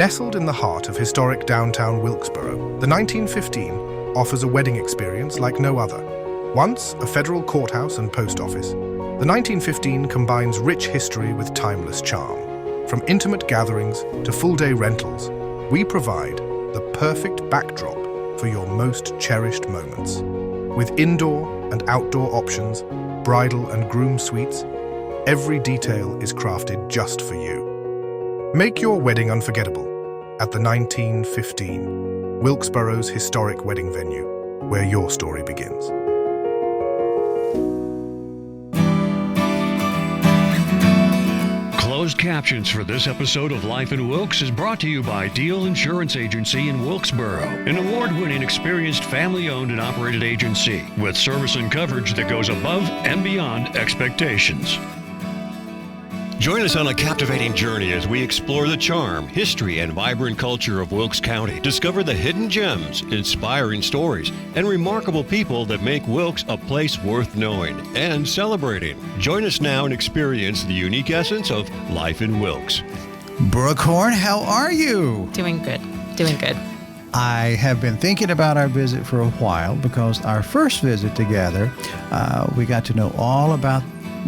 Nestled in the heart of historic downtown Wilkesboro, the 1915 offers a wedding experience like no other. Once a federal courthouse and post office, the 1915 combines rich history with timeless charm. From intimate gatherings to full-day rentals, we provide the perfect backdrop for your most cherished moments. With indoor and outdoor options, bridal and groom suites, every detail is crafted just for you. Make your wedding unforgettable at the 1915, Wilkesboro's historic wedding venue, where your story begins. Closed captions for this episode of Life in Wilkes is brought to you by Deal Insurance Agency in Wilkesboro, an award-winning, experienced, family-owned and operated agency with service and coverage that goes above and beyond expectations. Join us on a captivating journey as we explore the charm, history, and vibrant culture of Wilkes County. Discover the hidden gems, inspiring stories, and remarkable people that make Wilkes a place worth knowing and celebrating. Join us now and experience the unique essence of life in Wilkes. Brooke Horn, how are you? Doing good. I have been thinking about our visit for a while because our first visit together, we got to know all about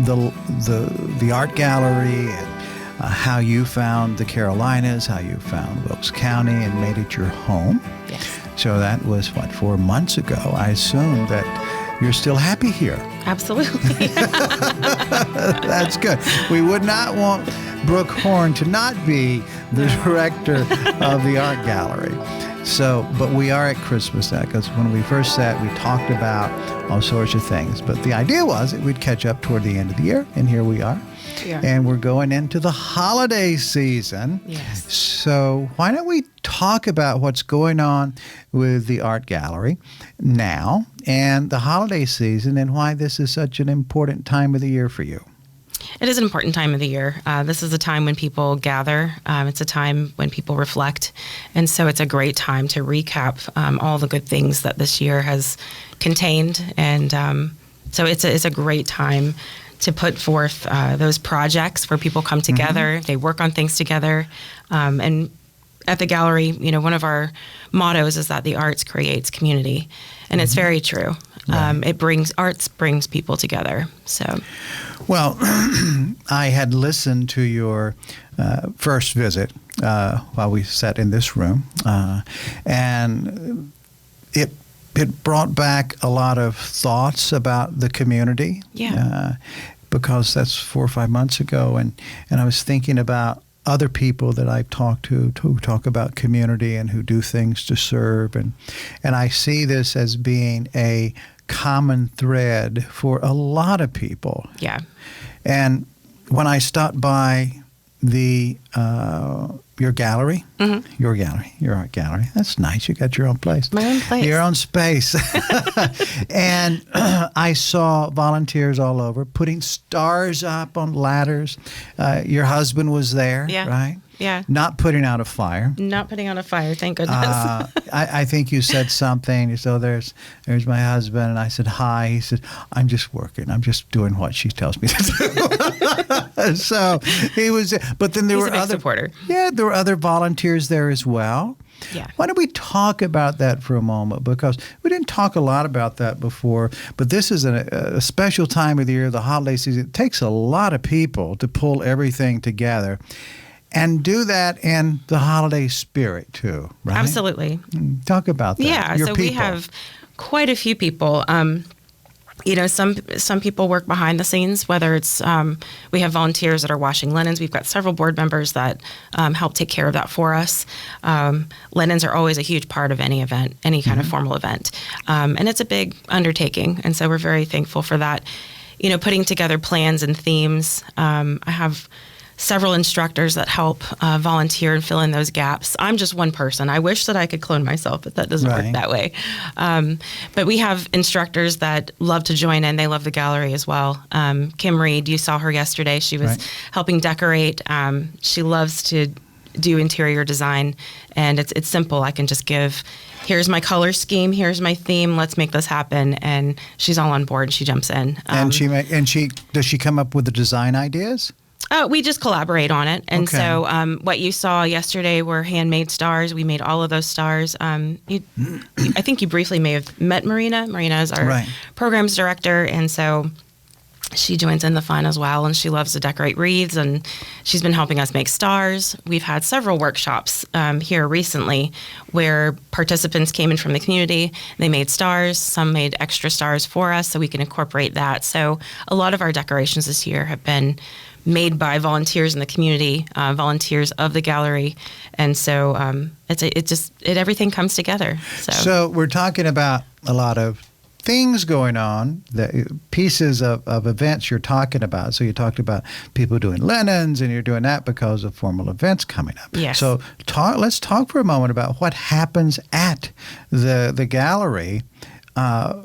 the art gallery and how you found the Carolinas, how you found Wilkes County and made it your home. Yes. So that was, 4 months ago. I assume that you're still happy here. Absolutely. That's good. We would not want Brooke Horn to not be the director of the art gallery. So, but we are at Christmas now because when we first sat, we talked about all sorts of things. But the idea was that we'd catch up toward the end of the year, and here we are. Yeah. And we're going into the holiday season. Yes. So why don't we talk about what's going on with the art gallery now and the holiday season and why this is such an important time of the year for you? It is an important time of the year. This is a time when people gather. It's a time when people reflect. And so it's a great time to recap all the good things that this year has contained. And so it's a great time to put forth those projects where people come together, they work on things together. And at the gallery, one of our mottos is that the arts creates community. And it's very true. Right. Arts brings people together. So, well, I had listened to your first visit while we sat in this room, and it brought back a lot of thoughts about the community. Yeah. Because that's 4 or 5 months ago, and I was thinking about other people that I've talked to who talk about community and who do things to serve, and I see this as being a common thread for a lot of people. Yeah. And when I stopped by your gallery, your art gallery. That's nice. You got your own place. My own place. Your own space. And I saw volunteers all over putting stars up on ladders. Your husband was there, right? Yeah. Not putting out a fire. Not putting out a fire, thank goodness. I think you said something. You said, there's my husband. And I said, hi. He said, I'm just working. I'm just doing what she tells me to do. So he was, but then there He's were a big other supporter. Yeah, there were other volunteers there as well. Yeah. Why don't we talk about that for a moment? Because we didn't talk a lot about that before, but this is a special time of the year, the holiday season. It takes a lot of people to pull everything together and do that in the holiday spirit too, right? Absolutely. Talk about that. Yeah, Your so people. we have quite a few people. Some people work behind the scenes, whether it's we have volunteers that are washing linens. We've got several board members that help take care of that for us. Linens are always a huge part of any event, any kind of formal event. And it's a big undertaking, and so we're very thankful for that. Putting together plans and themes. I have several instructors that help volunteer and fill in those gaps. I'm just one person. I wish that I could clone myself, but that doesn't work that way. But we have instructors that love to join in. They love the gallery as well. Kim Reed, you saw her yesterday. She was helping decorate. She loves to do interior design, and it's simple. I can just give, here's my color scheme, here's my theme, let's make this happen, and she's all on board. She jumps in. And does she come up with the design ideas? We just collaborate on it. And Okay. so what you saw yesterday were handmade stars. We made all of those stars. I think you briefly may have met Marina. Marina is our Right. programs director. And so she joins in the fun as well, and she loves to decorate wreaths, and she's been helping us make stars. We've had several workshops here recently where participants came in from the community. They made stars. Some made extra stars for us so we can incorporate that. So a lot of our decorations this year have been made by volunteers in the community, volunteers of the gallery, and so everything comes together. So we're talking about a lot of things going on, the pieces of events you're talking about. So you talked about people doing linens, and you're doing that because of formal events coming up. Yes. So let's talk for a moment about what happens at the gallery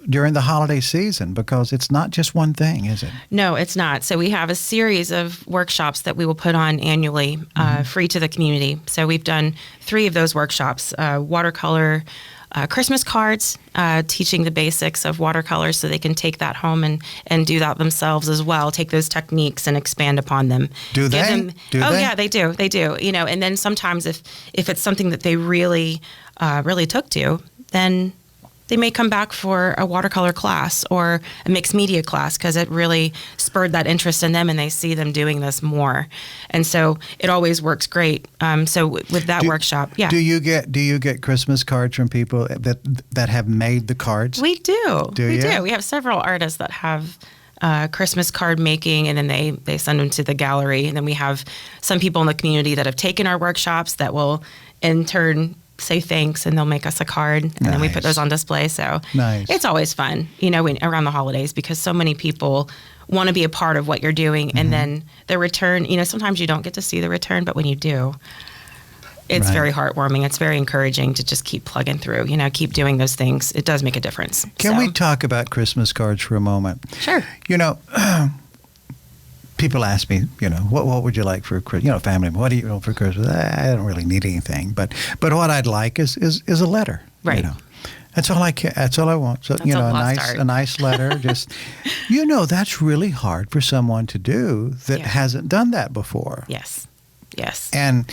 during the holiday season, because it's not just one thing, is it? No, it's not. So we have a series of workshops that we will put on annually, free to the community. So we've done 3 of those workshops, watercolor, Christmas cards, teaching the basics of watercolor so they can take that home and do that themselves as well, take those techniques and expand upon them. Do they? Yeah, they do. They do. And then sometimes if it's something that they really took to, then they may come back for a watercolor class or a mixed media class because it really spurred that interest in them and they see them doing this more. And so it always works great. So with that workshop, yeah. Do you get Christmas cards from people that have made the cards? We do. We do. We have several artists that have Christmas card making, and then they send them to the gallery. And then we have some people in the community that have taken our workshops that will in turn say thanks, and they'll make us a card, and then we put those on display. So it's always fun, around the holidays, because so many people want to be a part of what you're doing. And then the return, sometimes you don't get to see the return, but when you do, it's very heartwarming. It's very encouraging to just keep plugging through, keep doing those things. It does make a difference. Can we talk about Christmas cards for a moment? Sure. People ask me, what would you like for Christmas? Family, what do you want for Christmas? I don't really need anything, but what I'd like is a letter. Right. That's all I care. That's all I want. So That's a nice letter. Just that's really hard for someone to do that hasn't done that before. Yes. And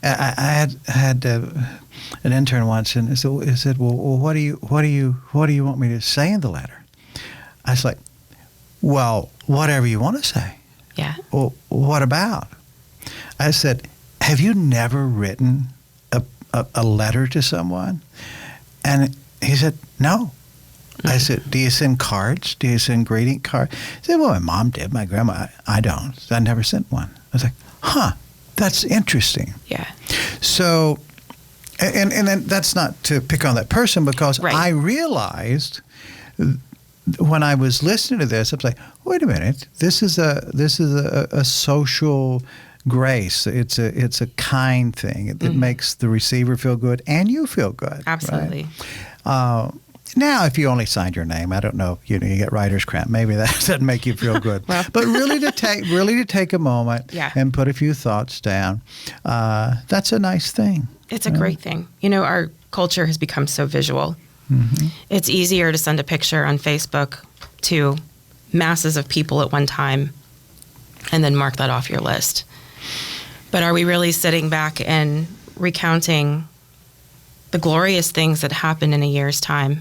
I had an intern once, and he said, well, what do you want me to say in the letter? I was like, well, whatever you want to say. Yeah. Well, what about? I said, have you never written a letter to someone? And he said, no. I said, do you send cards? Do you send greeting cards? He said, well, my mom did. My grandma, I don't. I never sent one. I was like, that's interesting. Yeah. So, and then that's not to pick on that person, because Right. I realized when I was listening to this, I was like, wait a minute, this is a social grace. It's a kind thing. It makes the receiver feel good and you feel good. Absolutely. Right? Now, if you only signed your name, I don't know, you get writer's cramp. Maybe that doesn't make you feel good. Well. But really to take a moment and put a few thoughts down, that's a nice thing. It's a great thing. Our culture has become so visual. Mm-hmm. It's easier to send a picture on Facebook to masses of people at one time and then mark that off your list. But are we really sitting back and recounting the glorious things that happen in a year's time?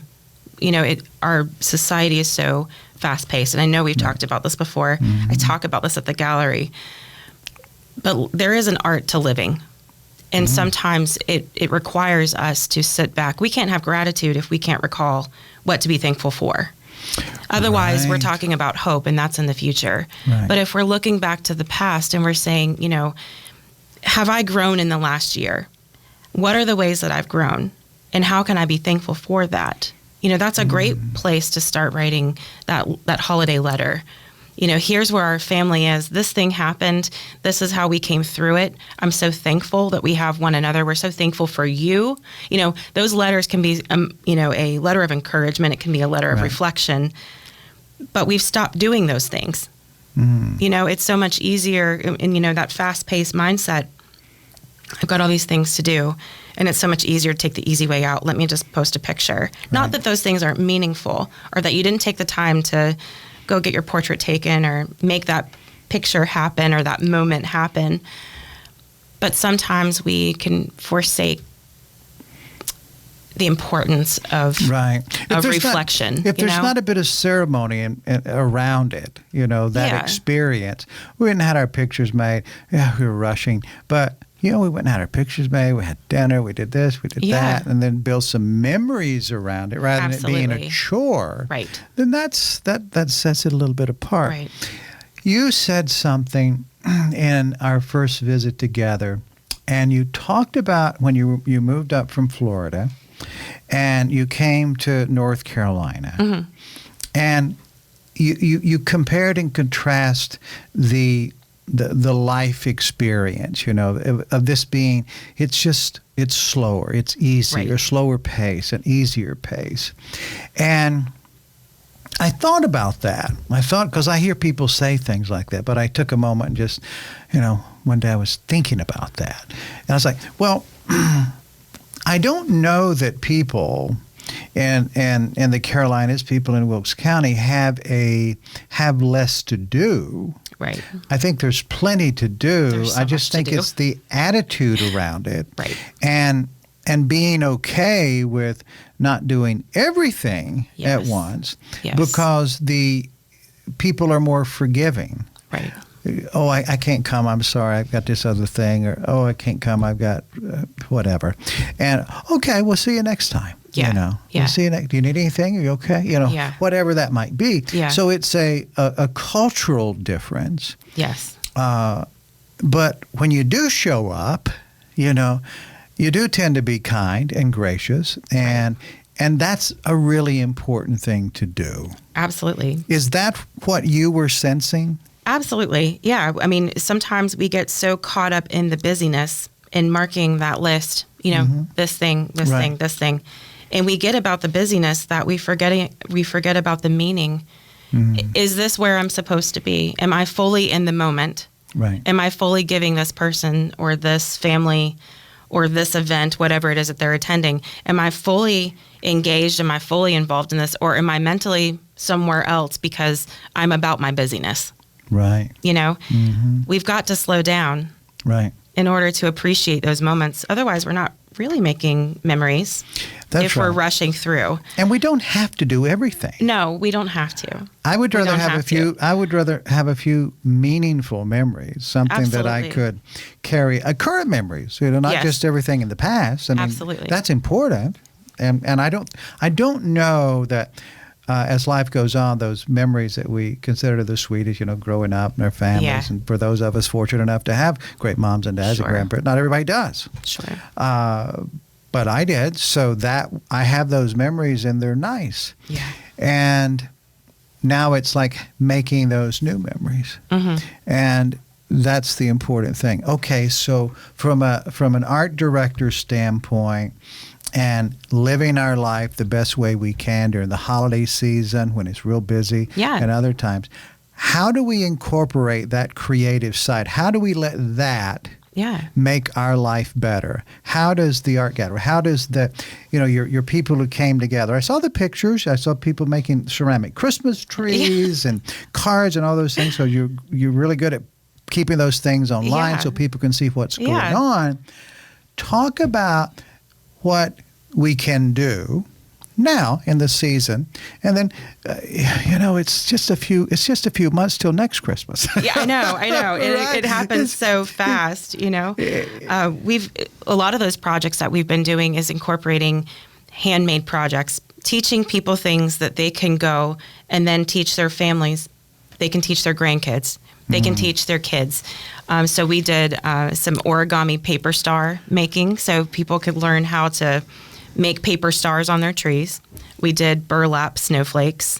Our society is so fast-paced, and I know we've talked about this before. Mm-hmm. I talk about this at the gallery. But there is an art to living. And sometimes it requires us to sit back. We can't have gratitude if we can't recall what to be thankful for. Otherwise, we're talking about hope, and that's in the future. Right. But if we're looking back to the past and we're saying, have I grown in the last year? What are the ways that I've grown? And how can I be thankful for that? That's a great place to start writing that holiday letter. Here's where our family is. This thing happened. This is how we came through it. I'm so thankful that we have one another. We're so thankful for you. Those letters can be, a letter of encouragement. It can be a letter of reflection. But we've stopped doing those things. It's so much easier in, that fast-paced mindset. I've got all these things to do, and it's so much easier to take the easy way out. Let me just post a picture. Right. Not that those things aren't meaningful, or that you didn't take the time to go get your portrait taken or make that picture happen or that moment happen. But sometimes we can forsake the importance of reflection. If there's not a bit of ceremony around it, that experience. We went and had our pictures made. Yeah, we were rushing. But, we went and had our pictures made. We had dinner. We did this. We did that. And then build some memories around it rather than it being a chore. Right. Then that sets it a little bit apart. Right. You said something in our first visit together, and you talked about when you moved up from Florida and you came to North Carolina. Mm-hmm. And you compared and contrast the life experience, of this being, it's slower, it's easier, slower pace, an easier pace. And I thought about that. Because I hear people say things like that, but I took a moment and just, one day I was thinking about that. And I was like, well, I don't know that people in the Carolinas, people in Wilkes County have less to do. Right. I think there's plenty to do. There's so I just think it's the attitude around it. Right. And being okay with not doing everything at once, because the people are more forgiving. Right. Oh, I can't come. I'm sorry. I've got this other thing. Or, oh, I can't come. I've got whatever. And, okay, we'll see you next time. Yeah. We'll see you next. Do you need anything? Are you okay? Whatever that might be. Yeah. So it's a cultural difference. Yes. But when you do show up, you do tend to be kind and gracious, and that's a really important thing to do. Absolutely. Is that what you were sensing? Absolutely. Yeah. I mean, sometimes we get so caught up in the busyness in marking that list, this thing, this thing, this thing. And we get about the busyness that we forget about the meaning. Mm-hmm. Is this where I'm supposed to be? Am I fully in the moment? Right. Am I fully giving this person or this family or this event, whatever it is that they're attending? Am I fully engaged? Am I fully involved in this? Or am I mentally somewhere else because I'm about my busyness? Right. Mm-hmm. We've got to slow down. Right. In order to appreciate those moments. Otherwise, we're not really making memories if we're rushing through. And we don't have to do everything. No, we don't have to. I would rather have a few. I would rather have a few meaningful memories, something that I could carry, current memories. Not just everything in the past. I mean, absolutely, that's important. And I don't know that. As life goes on, those memories that we consider the sweetest, growing up and our families, and for those of us fortunate enough to have great moms and dads and grandparents, not everybody does. Sure. But I did, so that I have those memories and they're nice. Yeah. And now it's like making those new memories. Mm-hmm. And that's the important thing. Okay, so from an art director standpoint, and living our life the best way we can during the holiday season when it's real busy and other times. How do we incorporate that creative side? How do we let that make our life better? How does the art gallery, how does your people who came together? I saw the pictures. I saw people making ceramic Christmas trees and cards and all those things. So you're really good at keeping those things online so people can see what's going on. Talk about what we can do now in the season, and then it's just a few months till next Christmas. Yeah, I know. Right? It happens so fast. We've a lot of those projects that we've been doing is incorporating handmade projects, teaching people things that they can go and then teach their families. They can teach their grandkids. They can teach their kids. So we did some origami paper star making so people could learn how to make paper stars on their trees. We did burlap snowflakes.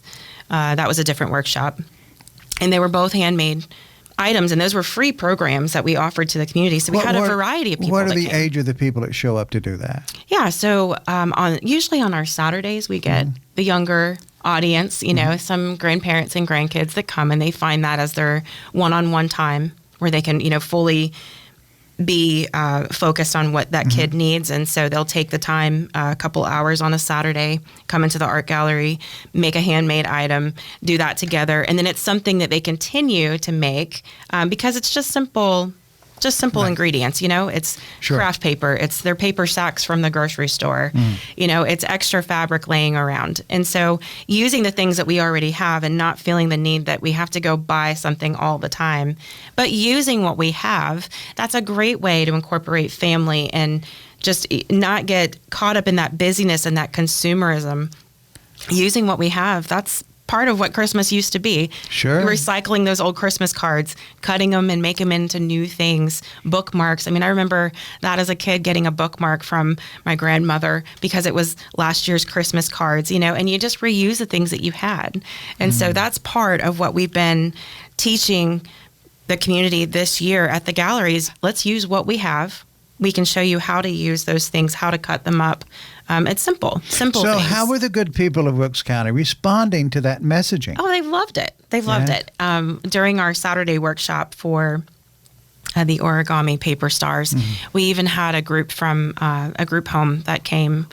That was a different workshop. And they were both handmade items, and those were free programs that we offered to the community. So we had a variety of people. What are the age of the people that show up to do that? Yeah, so usually on our Saturdays, we get the younger audience, some grandparents and grandkids that come, and they find that as their one-on-one time where they can, fully be focused on what that kid needs. And so they'll take the time, a couple hours on a Saturday, come into the art gallery, make a handmade item, do that together. And then it's something that they continue to make because it's just simple ingredients, it's craft paper, it's their paper sacks from the grocery store, it's extra fabric laying around. And so using the things that we already have and not feeling the need that we have to go buy something all the time, but using what we have, that's a great way to incorporate family and just not get caught up in that busyness and that consumerism. Using what we have, that's part of what Christmas used to be. Sure. Recycling those old Christmas cards, cutting them and make them into new things, bookmarks. I mean, I remember that as a kid getting a bookmark from my grandmother because it was last year's Christmas cards, and you just reuse the things that you had. And so that's part of what we've been teaching the community this year at the galleries. Let's use what we have. We can show you how to use those things, how to cut them up. It's simple So things. how were the good people of Wilkes County responding to that messaging? Oh, they loved it. They loved it. During our Saturday workshop for the origami paper stars, we even had a group from a group home that came,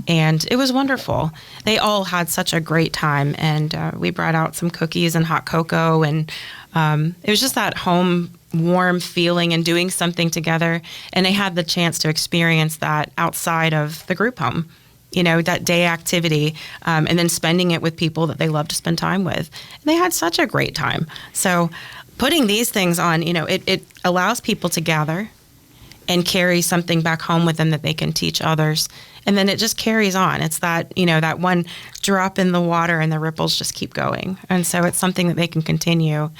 and it was wonderful. They all had such a great time, and we brought out some cookies and hot cocoa, and it was just that home warm feeling and doing something together. And they had the chance to experience that outside of the group home, that day activity, and then spending it with people that they love to spend time with. And they had such a great time. So putting these things on, it allows people to gather and carry something back home with them that they can teach others. And then it just carries on. It's that, that one drop in the water and the ripples just keep going. And so it's something that they can continue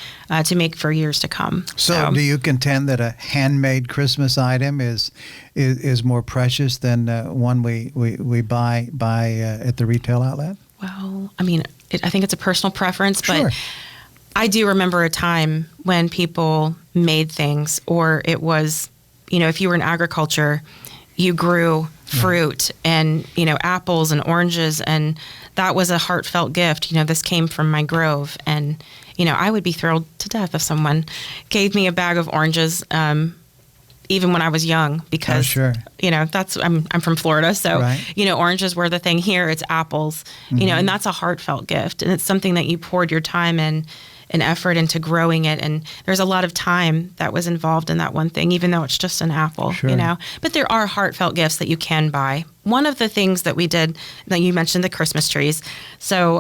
to make for years to come. So do you contend that a handmade Christmas item is more precious than one we buy at the retail outlet? Well, I mean, I think it's a personal preference, Sure. but I do remember a time when people made things, or it was, if you were in agriculture, you grew fruit and, apples and oranges, and that was a heartfelt gift. This came from my grove, and, I would be thrilled to death if someone gave me a bag of oranges, even when I was young, because, I'm from Florida. So, right. Oranges were the thing here. It's apples, and that's a heartfelt gift. And it's something that you poured your time and effort into growing it. And there's a lot of time that was involved in that one thing, even though it's just an apple, But there are heartfelt gifts that you can buy. One of the things that we did, that you mentioned, the Christmas trees. So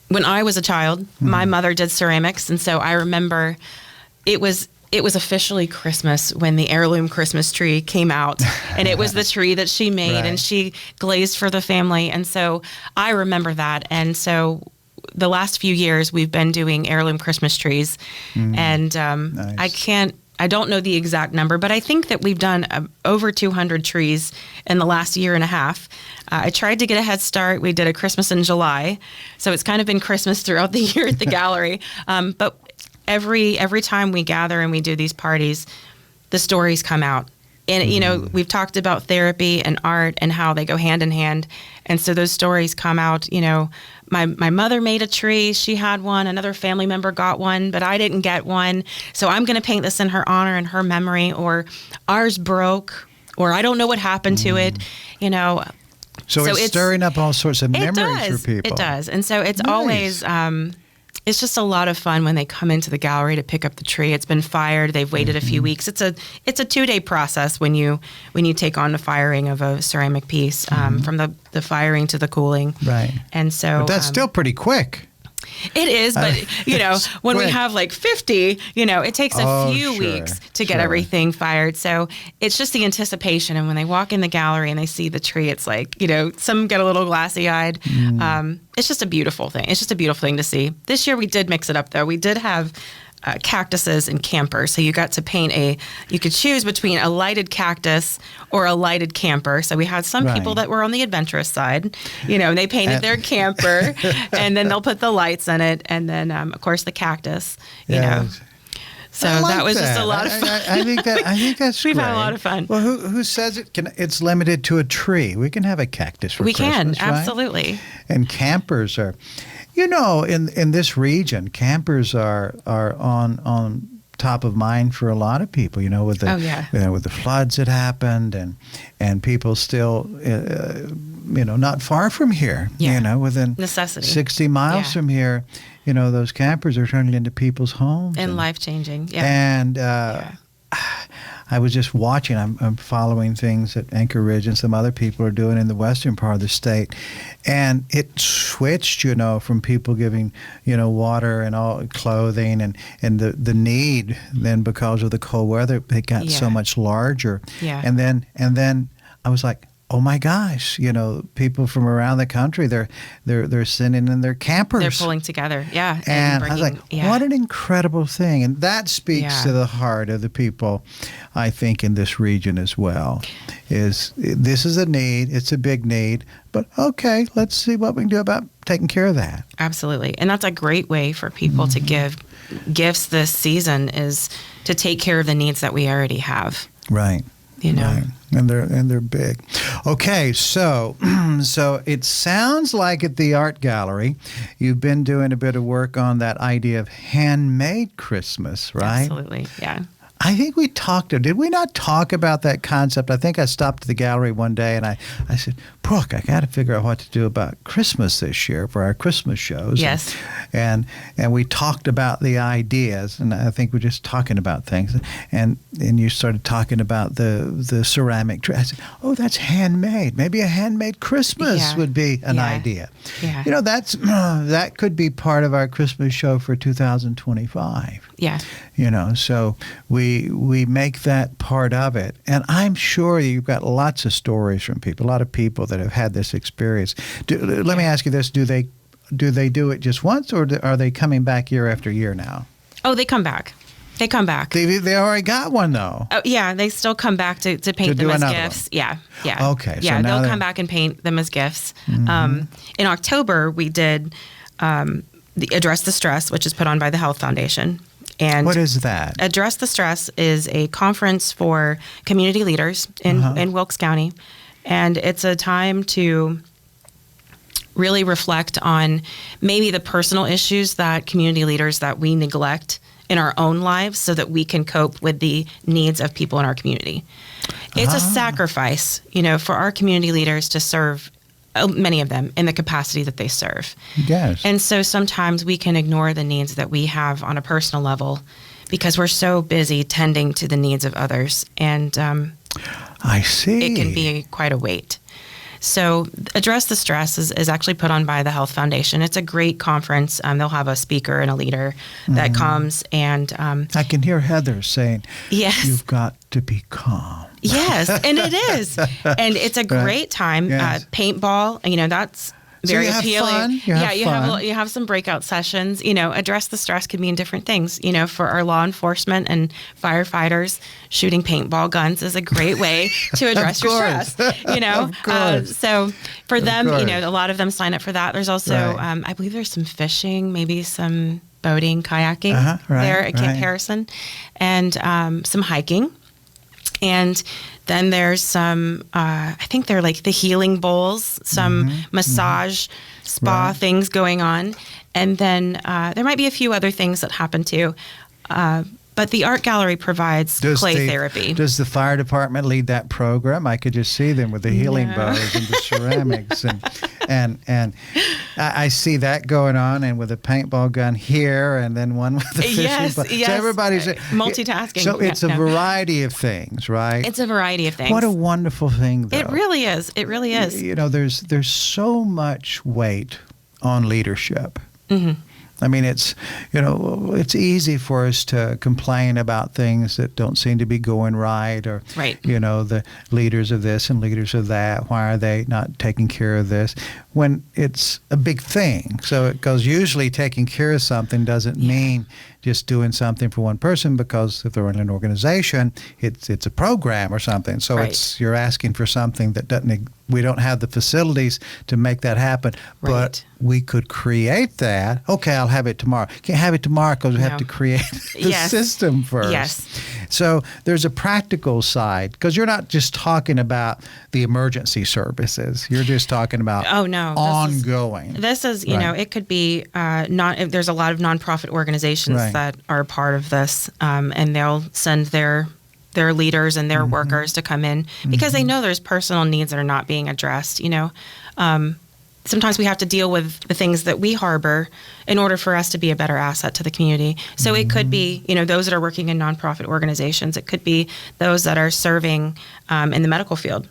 when I was a child, my mother did ceramics. And so I remember it was officially Christmas when the heirloom Christmas tree came out, and it was the tree that she made and she glazed for the family. And so I remember that. And so the last few years we've been doing heirloom Christmas trees, and nice. I don't know the exact number, but I think that we've done over 200 trees in the last year and a half. I tried to get a head start. We did a Christmas in July, so it's kind of been Christmas throughout the year at the gallery. But every time we gather and we do these parties, the stories come out. And, we've talked about therapy and art and how they go hand in hand. And so those stories come out. My mother made a tree. She had one. Another family member got one, but I didn't get one. So I'm going to paint this in her honor and her memory, or ours broke, or I don't know what happened to it, So it's stirring up all sorts of memories for people. It does. And so it's nice. Always... it's just a lot of fun when they come into the gallery to pick up the tree. It's been fired. They've waited a few weeks. It's a 2-day process when you take on the firing of a ceramic piece, from the firing to the cooling. Right. And so but that's still pretty quick. It is, but when quick. we have like 50, it takes a few sure, weeks to get everything fired. So it's just the anticipation. And when they walk in the gallery and they see the tree, it's like, some get a little glassy eyed. It's just a beautiful thing. It's just a beautiful thing to see. This year we did mix it up though. We did have cactuses and campers. So you got to paint you could choose between a lighted cactus or a lighted camper. So we had some people that were on the adventurous side, and they painted their camper, and then they'll put the lights in it. And then, of course, the cactus, So that was just a lot of fun. I think that's We've great. had a lot of fun. Well, who says it's limited to a tree? We can have a cactus for Christmas, can, right? absolutely. And campers are, in this region, campers are on top of mind for a lot of people, with the with the floods that happened, and people still not far from here, within necessity 60 miles from here, those campers are turning into people's homes and life-changing. And I was just watching. I'm following things that Anchor Ridge and some other people are doing in the western part of the state, and it switched, from people giving, water and all clothing, and the need then because of the cold weather, it got so much larger. Yeah. And then I was like, oh my gosh, people from around the country, they're sending in their campers. They're pulling together, yeah. And I was like, what an incredible thing. And that speaks to the heart of the people, I think, in this region as well. This is a need. It's a big need. But okay, let's see what we can do about taking care of that. Absolutely. And that's a great way for people to give gifts this season, is to take care of the needs that we already have. Right. Right. And they're big. Okay, so it sounds like at the art gallery, you've been doing a bit of work on that idea of handmade Christmas, right? Absolutely, yeah. I think did we not talk about that concept? I think I stopped at the gallery one day and I said, Brooke, I got to figure out what to do about Christmas this year for our Christmas shows. Yes. And we talked about the ideas, and I think we're just talking about things. And you started talking about the ceramic tray. I said, oh, that's handmade. Maybe a handmade Christmas would be an idea. Yeah. That could be part of our Christmas show for 2025. Yeah. So we make that part of it. And I'm sure you've got lots of stories from people, a lot of people that have had this experience. Let me ask you this. Do they do it just once, or are they coming back year after year now? Oh, they come back. They come back. They already got one, though. Oh, yeah, they still come back to paint them as gifts. One. Yeah. Okay. Yeah, so they'll come back and paint them as gifts. Mm-hmm. In October, we did the Address the Stress, which is put on by the Health Foundation. And what is that? Address the Stress is a conference for community leaders in Wilkes County. And it's a time to really reflect on maybe the personal issues that community leaders that we neglect in our own lives so that we can cope with the needs of people in our community. It's a sacrifice, for our community leaders to serve, many of them, in the capacity that they serve. Yes. And so sometimes we can ignore the needs that we have on a personal level because we're so busy tending to the needs of others. And I see. It can be quite a weight. So Address the Stress is actually put on by the Health Foundation. It's a great conference. They'll have a speaker and a leader that comes. And I can hear Heather saying, yes, you've got to be calm. Yes, and it is. And it's a great time. Yes. Paintball, that's very appealing. You have some breakout sessions. Address the Stress can mean different things. For our law enforcement and firefighters, shooting paintball guns is a great way to address your stress. Of course. So for them, a lot of them sign up for that. There's also, I believe, there's some fishing, maybe some boating, kayaking there at Camp Harrison, and some hiking. And then there's some, I think they're like the healing bowls, some massage spa things going on. And then there might be a few other things that happen too. But the art gallery provides clay therapy. Does the fire department lead that program? I could just see them with the healing bows and the ceramics. And I see that going on, and with a paintball gun here, and then one with the fishing boat. Yes. So everybody's multitasking. So it's a variety of things, right? It's a variety of things. What a wonderful thing, though. It really is. It really is. There's so much weight on leadership. Mm-hmm. I mean, it's easy for us to complain about things that don't seem to be going right, or the leaders of this and leaders of that. Why are they not taking care of this? When it's a big thing. So it goes, usually taking care of something doesn't mean just doing something for one person, because if they're in an organization, it's a program or something. So you're asking for something that we don't have the facilities to make that happen. Right. But we could create that. Okay, I'll have it tomorrow. Can't have it tomorrow because we have to create the system first. Yes. So there's a practical side, because you're not just talking about the emergency services. You're just talking about ongoing. This is you know, it could be there's a lot of nonprofit organizations that are a part of this, and they'll send their leaders and their workers to come in because they know there's personal needs that are not being addressed. You know, sometimes we have to deal with the things that we harbor in order for us to be a better asset to the community. So it could be, you know, those that are working in nonprofit organizations. It could be those that are serving in the medical field.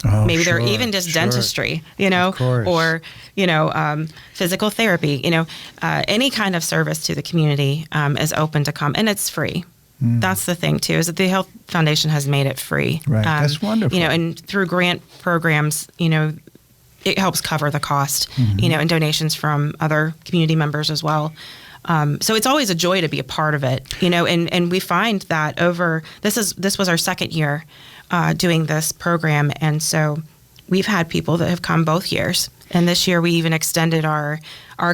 Oh, maybe they're even just dentistry, you know, or, you know, physical therapy, you know, any kind of service to the community is open to come, and it's free. That's the thing too, is that the Health Foundation has made it free. Right, that's wonderful. You know, and through grant programs, you know, it helps cover the cost, you know, and donations from other community members as well. So it's always a joy to be a part of it, you know, and we find that this was our second year doing this program, and so we've had people that have come both years. And this year we even extended our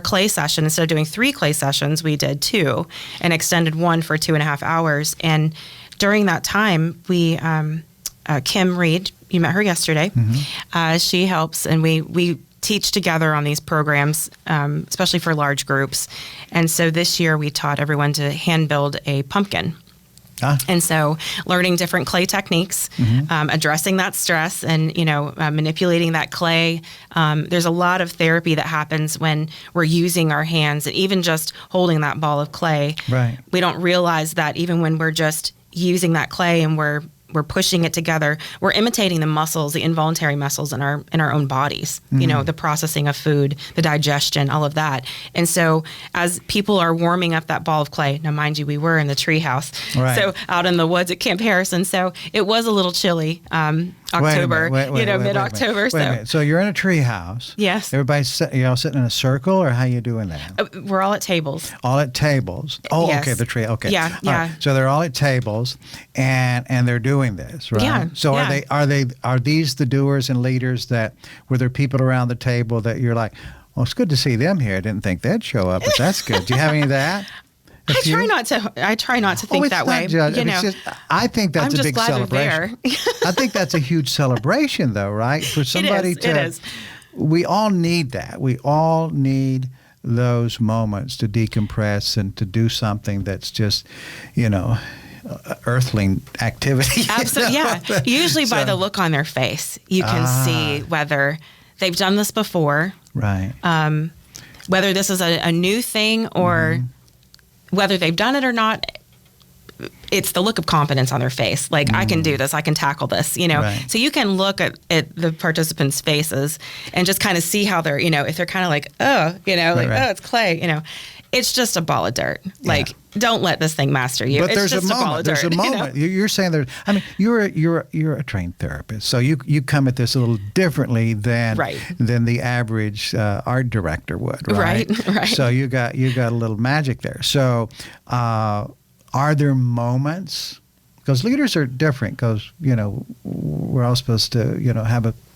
clay session. Instead of doing 3 clay sessions, we did 2 and extended one for 2.5 hours. And during that time, we, Kim Reed, you met her yesterday. She helps, and we teach together on these programs, especially for large groups. And so this year we taught everyone to hand build a pumpkin. And so learning different clay techniques, addressing that stress and, you know, manipulating that clay. There's a lot of therapy that happens when we're using our hands, and even just holding that ball of clay. Right. We don't realize that even when we're just using that clay and we're pushing it together, we're imitating the muscles, the involuntary muscles in our own bodies, you know, the processing of food, the digestion, all of that. And so as people are warming up that ball of clay, now mind you, we were in the treehouse, so out in the woods at Camp Harrison, so it was a little chilly, October, mid-October. So you're in a treehouse. Yes. Everybody's you all sitting in a circle, or how you doing that? We're all at tables. All at tables. Oh, yes. okay, the tree. Okay. Yeah. Right. So they're all at tables, and they're doing this, right? Yeah. So are these the doers and leaders were there people around the table that you're like, well, it's good to see them here. I didn't think they'd show up, but that's good. Do you have any of that? I try not to think that way. I think that's a big celebration. I think that's a huge celebration, though, right? For somebody it is. We all need that. We all need those moments to decompress and to do something that's just, you know, earthling activity. Absolutely, yeah. Usually by the look on their face, you can see whether they've done this before, right? Whether this is a new thing or whether they've done it or not. It's the look of confidence on their face. Like, I can do this. I can tackle this, you know. Right. So you can look at the participants' faces and just kind of see how they're, you know, if they're kind of like, oh, you know, oh, it's clay, you know. It's just a ball of dirt. Like, don't let this thing master you. But it's there's just a moment. ball of dirt, there's a moment. You know? You're saying there's. I mean, you're a trained therapist, so you come at this a little differently than the average art director would. Right. Right. So you got a little magic there. So, are there moments? Because leaders are different. Because, you know, we're all supposed to, you know,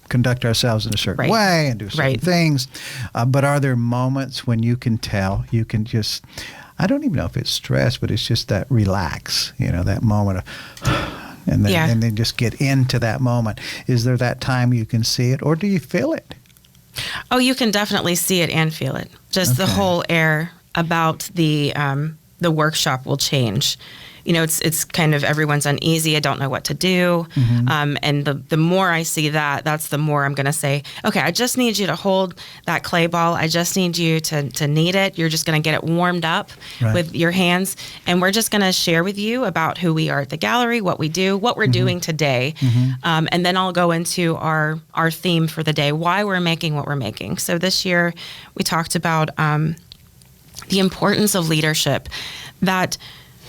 conduct ourselves in a certain way and do certain things. But are there moments when you can tell, you can just, I don't even know if it's stress, but it's just that relax, you know, that moment of, and then just get into that moment. Is there that time you can see it, or do you feel it? Oh, you can definitely see it and feel it. Just the whole air about the workshop will change. You know, it's kind of everyone's uneasy. I don't know what to do. And the more I see that, that's the more I'm going to say, okay, I just need you to hold that clay ball. I just need you to knead it. You're just going to get it warmed up with your hands. And we're just going to share with you about who we are at the gallery, what we do, what we're doing today. And then I'll go into our theme for the day, why we're making what we're making. So this year we talked about the importance of leadership, that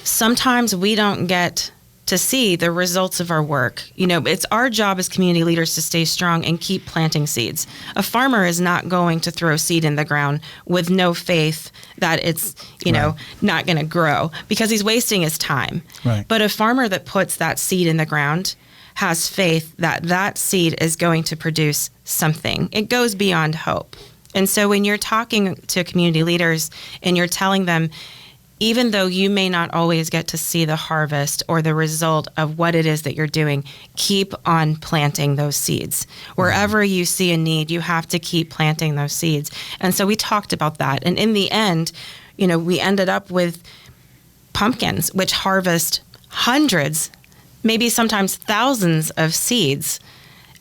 sometimes we don't get to see the results of our work. You know, it's our job as community leaders to stay strong and keep planting seeds. A farmer is not going to throw seed in the ground with no faith that it's, you know, not going to grow, because he's wasting his time. But a farmer that puts that seed in the ground has faith that that seed is going to produce something. It goes beyond hope. And so when you're talking to community leaders and you're telling them, even though you may not always get to see the harvest or the result of what it is that you're doing, keep on planting those seeds. Wherever you see a need, you have to keep planting those seeds. And so we talked about that. And in the end, we ended up with pumpkins, which harvest hundreds, maybe sometimes thousands of seeds.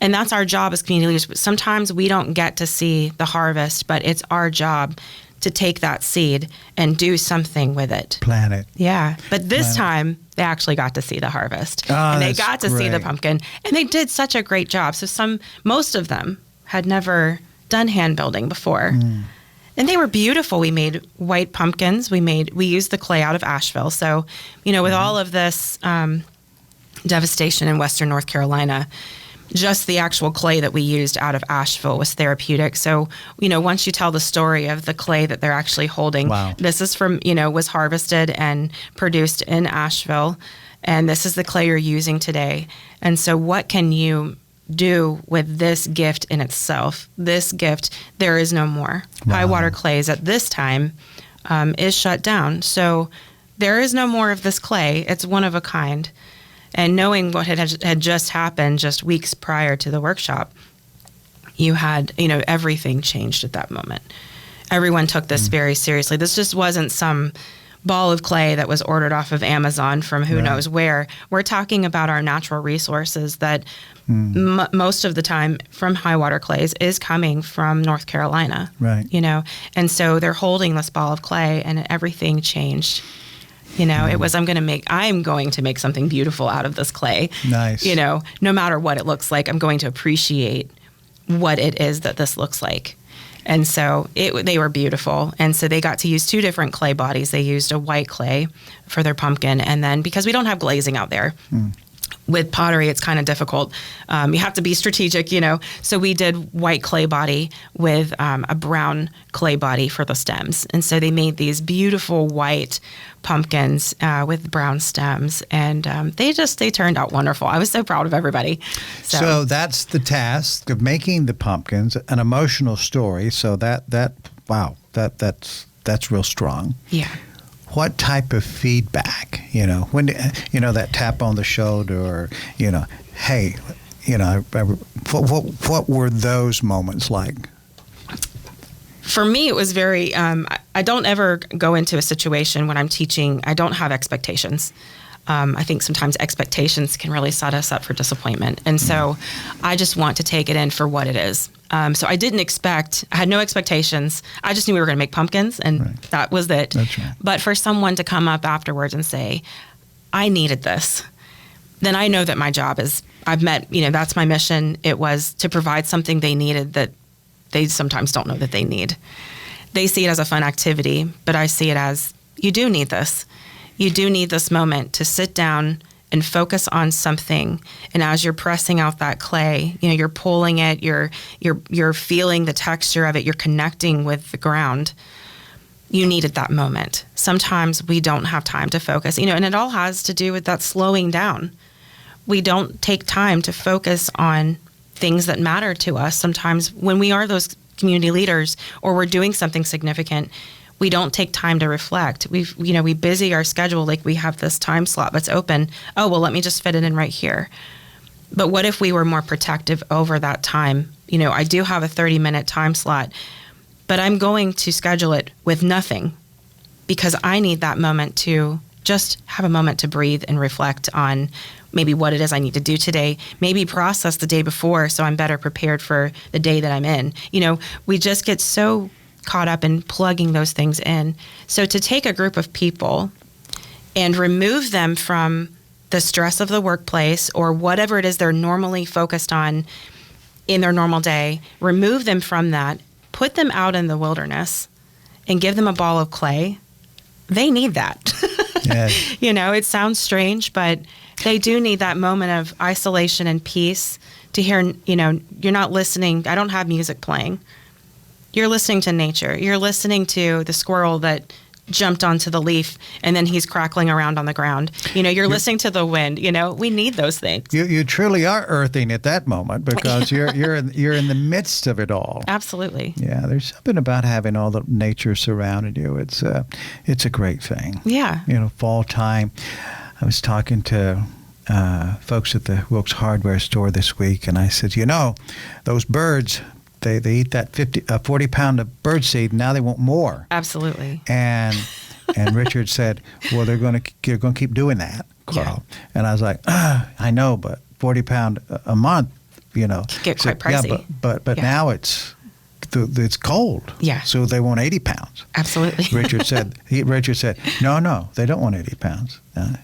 And that's our job as community leaders. Sometimes we don't get to see the harvest, but it's our job to take that seed and do something with it. Plant it. Yeah. But this time, they actually got to see the harvest. And they got to see the pumpkin. And they did such a great job. So most of them had never done hand building before. And they were beautiful. We made white pumpkins. We used the clay out of Asheville. So, with all of this devastation in Western North Carolina, just the actual clay that we used out of Asheville was therapeutic. So, once you tell the story of the clay that they're actually holding, this is from, was harvested and produced in Asheville, and this is the clay you're using today. And so what can you do with this gift in itself? This gift, there is no more. High water clays at this time is shut down. So there is no more of this clay. It's one of a kind. And knowing what had just happened just weeks prior to the workshop, you had, everything changed at that moment. Everyone took this very seriously. This just wasn't some ball of clay that was ordered off of Amazon from who knows where. We're talking about our natural resources that most of the time from high water clays is coming from North Carolina. Right. And so they're holding this ball of clay and everything changed. It was, I'm going to make something beautiful out of this clay. Nice. No matter what it looks like, I'm going to appreciate what it is that this looks like. And so they were beautiful. And so they got to use 2 different clay bodies. They used a white clay for their pumpkin. And then because we don't have glazing out there, with pottery, it's kind of difficult. You have to be strategic, So we did white clay body with a brown clay body for the stems. And so they made these beautiful white pumpkins with brown stems. And they turned out wonderful. I was so proud of everybody. So that's the task of making the pumpkins, an emotional story. So that's real strong. Yeah. What type of feedback, when, that tap on the shoulder or, hey, what were those moments like? For me, it was very, I don't ever go into a situation when I'm teaching, I don't have expectations. I think sometimes expectations can really set us up for disappointment. And so I just want to take it in for what it is. So I had no expectations. I just knew we were going to make pumpkins, and that was it. That's right. But for someone to come up afterwards and say, I needed this, then I know that my job is, I've met, that's my mission. It was to provide something they needed that they sometimes don't know that they need. They see it as a fun activity, but I see it as, you do need this. You do need this moment to sit down and focus on something. And as you're pressing out that clay, you're pulling it, you're feeling the texture of it, you're connecting with the ground. You needed that moment. Sometimes we don't have time to focus, and it all has to do with that slowing down. We don't take time to focus on things that matter to us. Sometimes when we are those community leaders or we're doing something significant, we don't take time to reflect. We busy our schedule like we have this time slot that's open. Oh, well, let me just fit it in right here. But what if we were more protective over that time? I do have a 30-minute time slot, but I'm going to schedule it with nothing because I need that moment to just have a moment to breathe and reflect on maybe what it is I need to do today, maybe process the day before so I'm better prepared for the day that I'm in. We just get so caught up in plugging those things in. So to take a group of people and remove them from the stress of the workplace or whatever it is they're normally focused on in their normal day, remove them from that, put them out in the wilderness and give them a ball of clay, they need that. Yes. It sounds strange, but they do need that moment of isolation and peace to hear, you're not listening. I don't have music playing. You're listening to nature. You're listening to the squirrel that jumped onto the leaf and then he's crackling around on the ground. You're listening to the wind. We need those things. You truly are earthing at that moment because you're in the midst of it all. Absolutely. Yeah, there's something about having all the nature surrounding you. It's a great thing. Yeah. Fall time. I was talking to folks at the Wilkes hardware store this week, and I said, those birds, they eat that 40-pound of bird seed, and now they want more. Absolutely. And Richard said, well, they're going to keep doing that, Carl. Yeah. And I was like, I know, but 40-pound a month, get quite pricey. Yeah, but now it's cold. Yeah. So they want 80 pounds. Absolutely. Richard said, no, they don't want 80 pounds.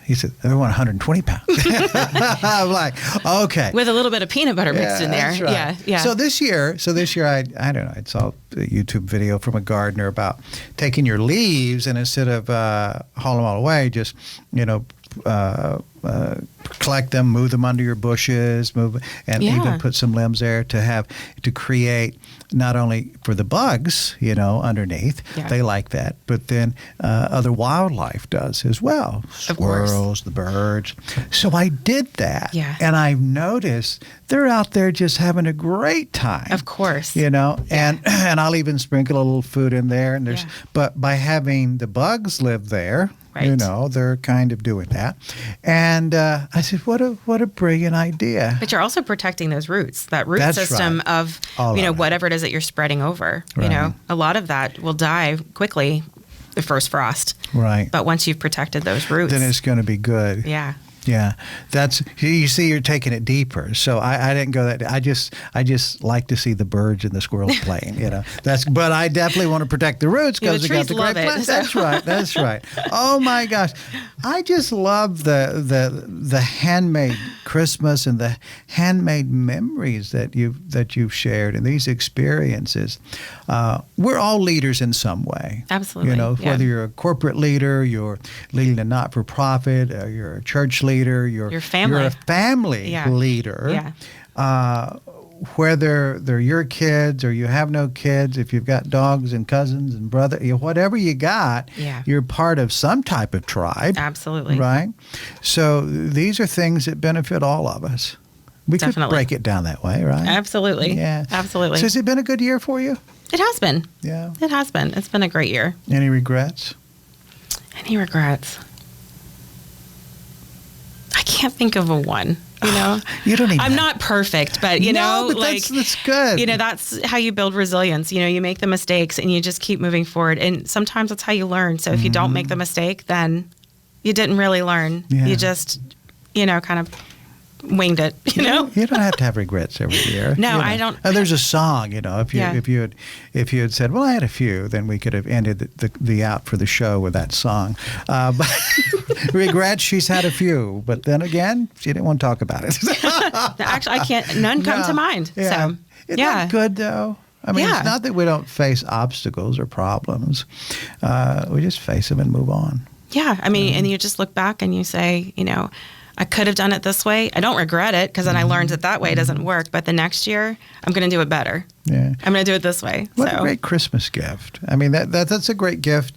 He said, they want 120 pounds. I'm like, okay. With a little bit of peanut butter mixed in there. That's right. Yeah. So this year, I don't know, I saw a YouTube video from a gardener about taking your leaves and instead of hauling them all away, just, collect them, move them under your bushes, even put some limbs there to create not only for the bugs, underneath, they like that, but then other wildlife does as well. Squirrels, the birds. So I did that. Yeah. And I've noticed they're out there just having a great time. Of course. And I'll even sprinkle a little food in there. And but by having the bugs live there, right. They're kind of doing that. And I said, what a brilliant idea. But you're also protecting those roots, that root That's system right. of, whatever it is that you're spreading over. Right. A lot of that will die quickly the first frost. Right. But once you've protected those roots. Then it's going to be good. Yeah. Yeah, you see, you're taking it deeper. So I didn't go that. I just like to see the birds and the squirrels playing. But I definitely want to protect the roots because the they got the great plants. That's right. That's right. Oh my gosh, I just love the handmade Christmas and the handmade memories that you've shared and these experiences. We're all leaders in some way. Absolutely. Whether you're a corporate leader, you're leading a not-for-profit, you're a church leader. You're family. You're a family leader. Yeah. Whether they're your kids or you have no kids, if you've got dogs and cousins and brother, whatever you got, you're part of some type of tribe. Absolutely. Right? So these are things that benefit all of us. We could break it down that way, right? Absolutely. Yeah. Absolutely. So has it been a good year for you? It has been. Yeah. It has been. It's been a great year. Any regrets? Any regrets? I can't think of a one. You don't even. I'm not perfect, but but that's good. That's how you build resilience. You make the mistakes and you just keep moving forward. And sometimes that's how you learn. So if you don't make the mistake, then you didn't really learn. Yeah. You just, kind of winged it. You don't have to have regrets every year. No, I don't. There's a song. If you had said, well, I had a few, then we could have ended the out for the show with that song. But regrets, she's had a few, but then again, she didn't want to talk about it. Actually, I can't. None come to mind. Yeah. So Isn't that good though? I mean, it's not that we don't face obstacles or problems. We just face them and move on. Yeah, I mean, and you just look back and you say, I could have done it this way. I don't regret it because then I learned that way doesn't work. But the next year, I'm going to do it better. Yeah, I'm going to do it this way. What a great Christmas gift. I mean, that's a great gift.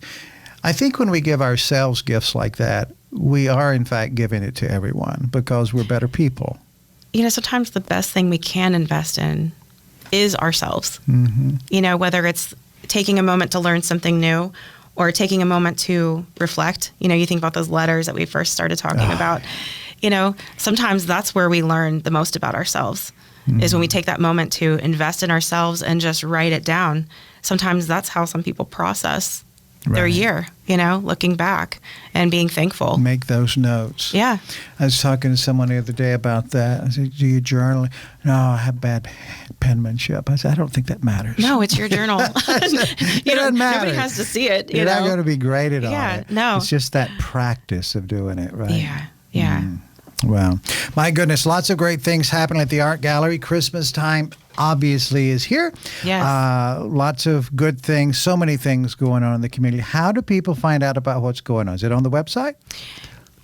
I think when we give ourselves gifts like that, we are in fact giving it to everyone because we're better people. Sometimes the best thing we can invest in is ourselves. Mm-hmm. Whether it's taking a moment to learn something new or taking a moment to reflect. You think about those letters that we first started talking about. Sometimes that's where we learn the most about ourselves, is when we take that moment to invest in ourselves and just write it down. Sometimes that's how some people process their year, looking back and being thankful. Make those notes. Yeah. I was talking to someone the other day about that. I said, do you journal? No, I have bad penmanship. I said, I don't think that matters. No, it's your journal. It doesn't matter. Nobody has to see it. You're not going to be graded on it. No. It's just that practice of doing it, right? Yeah. Yeah. Well, my goodness, lots of great things happening at the Art Gallery. Christmas time obviously is here. Yes. Lots of good things, so many things going on in the community. How do people find out about what's going on? Is it on the website?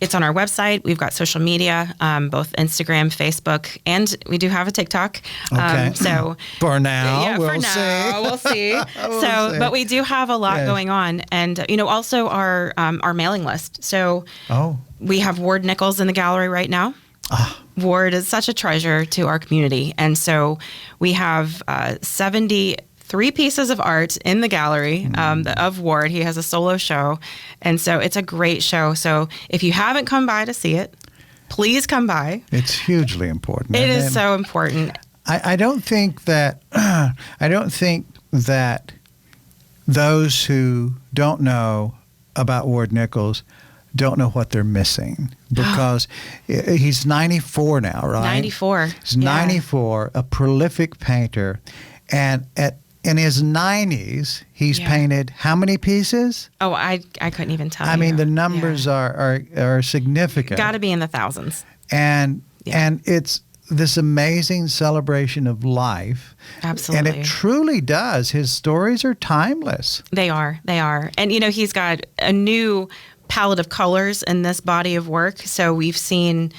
it's on our website. We've got social media, both Instagram, Facebook, and we do have a TikTok. Okay. So for now, we'll see. But we do have a lot going on, and also our mailing list. So we have Ward Nichols in the gallery right now. Ward is such a treasure to our community, and so we have 73 pieces of art in the gallery of Ward. He has a solo show, and so it's a great show. So if you haven't come by to see it, please come by. It's hugely important. It is so important. I don't think that those who don't know about Ward Nichols don't know what they're missing, because he's 94 now, right? 94. He's 94, a prolific painter, and in his 90s, he's painted how many pieces? Oh, I couldn't even tell you. I mean, the numbers are significant. Got to be in the thousands. And it's this amazing celebration of life. Absolutely. And it truly does. His stories are timeless. They are. And, he's got a new palette of colors in this body of work. So we've seen,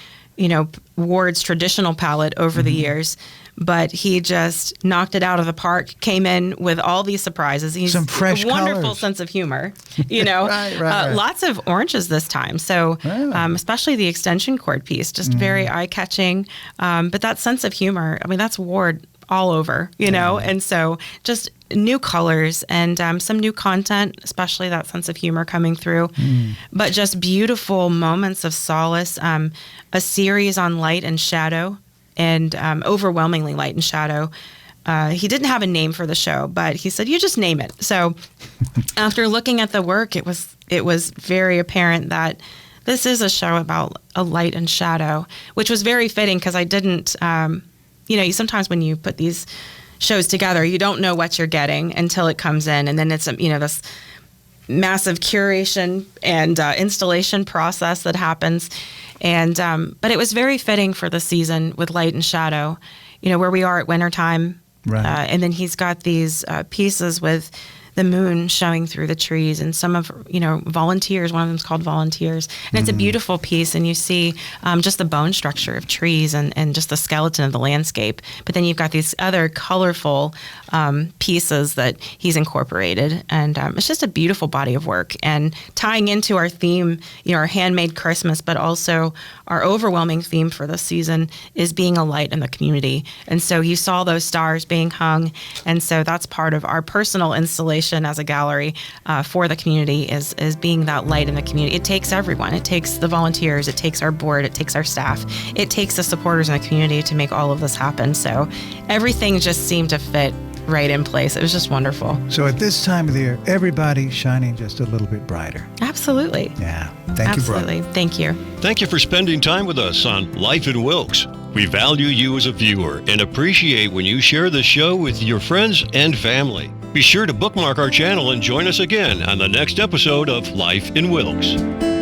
Ward's traditional palette over the years, but he just knocked it out of the park, came in with all these surprises. He's some fresh a wonderful colors. Sense of humor, Right. Lots of oranges this time. So especially the extension cord piece, just very eye-catching. But that sense of humor, I mean, that's Ward all over, and so just new colors and some new content, especially that sense of humor coming through, but just beautiful moments of solace, a series on light and shadow, and overwhelmingly light and shadow. He didn't have a name for the show, but he said, you just name it. So after looking at the work, it was very apparent that this is a show about a light and shadow, which was very fitting because I didn't, sometimes when you put these shows together, you don't know what you're getting until it comes in. And then it's, this massive curation and installation process that happens. And but it was very fitting for the season with light and shadow, where we are at wintertime. Right. And then he's got these pieces with the moon showing through the trees, and some of, volunteers. One of them's called Volunteers. And it's a beautiful piece, and you see just the bone structure of trees and just the skeleton of the landscape. But then you've got these other colorful pieces that he's incorporated. And it's just a beautiful body of work. And tying into our theme, our handmade Christmas, but also our overwhelming theme for this season is being a light in the community. And so you saw those stars being hung. And so that's part of our personal installation as a gallery for the community is being that light in the community. It takes everyone. It takes the volunteers. It takes our board. It takes our staff. It takes the supporters in the community to make all of this happen. So everything just seemed to fit right in place. It was just wonderful. So at this time of the year, everybody's shining just a little bit brighter. Absolutely. Yeah. Thank you, Brooke. Absolutely. Thank you. Thank you for spending time with us on Life in Wilkes. We value you as a viewer and appreciate when you share this show with your friends and family. Be sure to bookmark our channel and join us again on the next episode of Life in Wilkes.